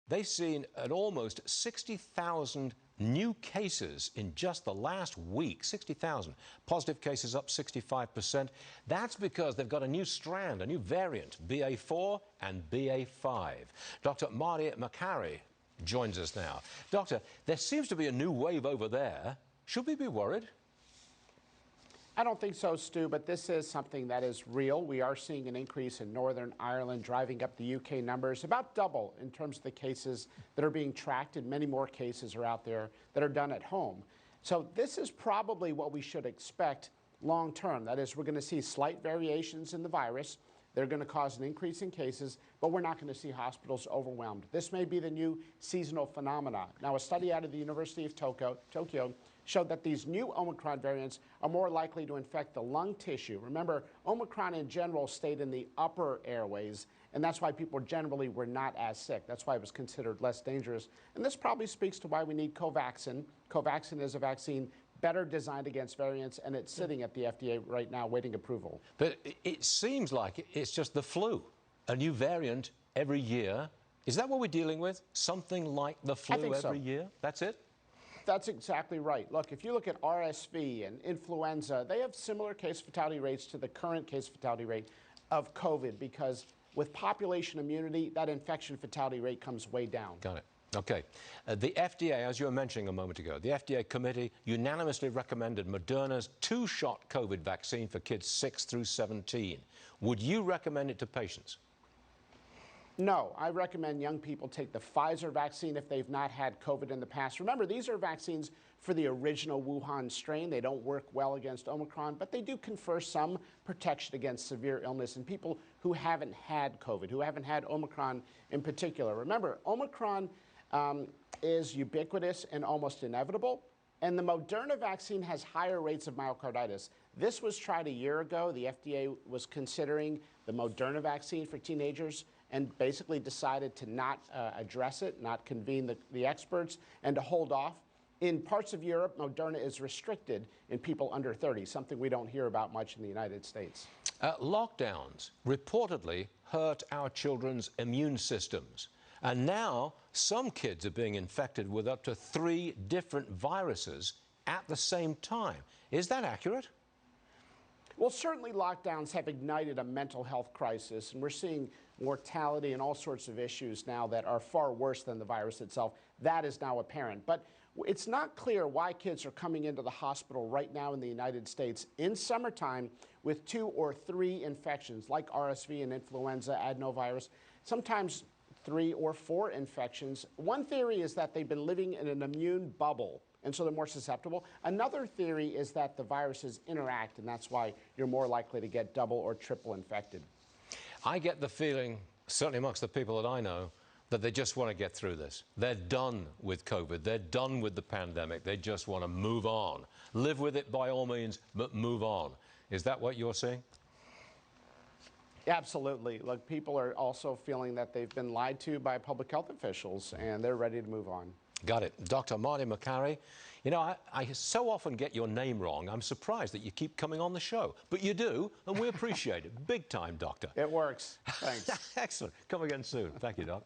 They've seen an almost 60,000 new cases in just the last week. 60,000. Positive cases up 65%. That's because they've got a new strand, a new variant, BA4 and BA5. Dr. Marty Makary joins us now. Doctor, there seems to be a new wave over there. Should we be worried? I don't think so, Stu, but this is something that is real. We are seeing an increase in Northern Ireland, driving up the UK numbers, about double in terms of the cases that are being tracked, and many more cases are out there that are done at home. So this is probably what we should expect long term. That is, we're going to see slight variations in the virus. They're going to cause an increase in cases, but we're not going to see hospitals overwhelmed. This may be the new seasonal phenomenon. Now, a study out of the University of Tokyo showed that these new Omicron variants are more likely to infect the lung tissue. Remember, Omicron in general stayed in the upper airways, and that's why people generally were not as sick. That's why it was considered less dangerous. And this probably speaks to why we need Covaxin. Covaxin is a vaccine better designed against variants, and it's sitting at the FDA right now waiting approval. But it seems like it's just the flu, a new variant every year. Is that what we're dealing with? Something like the flu every year? That's it? That's exactly right. Look, if you look at RSV and influenza, they have similar case fatality rates to the current case fatality rate of COVID, because with population immunity, that infection fatality rate comes way down. Got it. Okay. The FDA, as you were mentioning a moment ago, the FDA committee unanimously recommended Moderna's two-shot COVID vaccine for kids 6 through 17. Would you recommend it to patients? No, I recommend young people take the Pfizer vaccine if they've not had COVID in the past. Remember, these are vaccines for the original Wuhan strain. They don't work well against Omicron, but they do confer some protection against severe illness in people who haven't had COVID, who haven't had Omicron in particular. Remember, Omicron is ubiquitous and almost inevitable, and the Moderna vaccine has higher rates of myocarditis. This was tried a year ago. The FDA was considering the Moderna vaccine for teenagers and basically decided to not address it, not convene the experts, and to hold off. In parts of Europe, Moderna is restricted in people under 30, something we don't hear about much in the United States. Lockdowns reportedly hurt our children's immune systems. And now some kids are being infected with up to 3 different viruses at the same time. Is that accurate? Well, certainly lockdowns have ignited a mental health crisis, and we're seeing mortality and all sorts of issues now that are far worse than the virus itself. That is now apparent. But it's not clear why kids are coming into the hospital right now in the United States in summertime with 2 or 3 infections, like RSV and influenza, adenovirus, sometimes 3 or 4 infections. One theory is that they've been living in an immune bubble, and so they're more susceptible. Another theory is that the viruses interact, and that's why you're more likely to get double or triple infected. I get the feeling, certainly amongst the people that I know, that they just want to get through this. They're done with COVID. They're done with the pandemic. They just want to move on. Live with it by all means, but move on. Is that what you're seeing? Absolutely. Look, people are also feeling that they've been lied to by public health officials, and they're ready to move on. Got it. Dr. Marty Makary, you know, I so often get your name wrong. I'm surprised that you keep coming on the show. But you do, and we appreciate it. Big time, Doctor. It works. Thanks. Excellent. Come again soon. Thank you, Doc.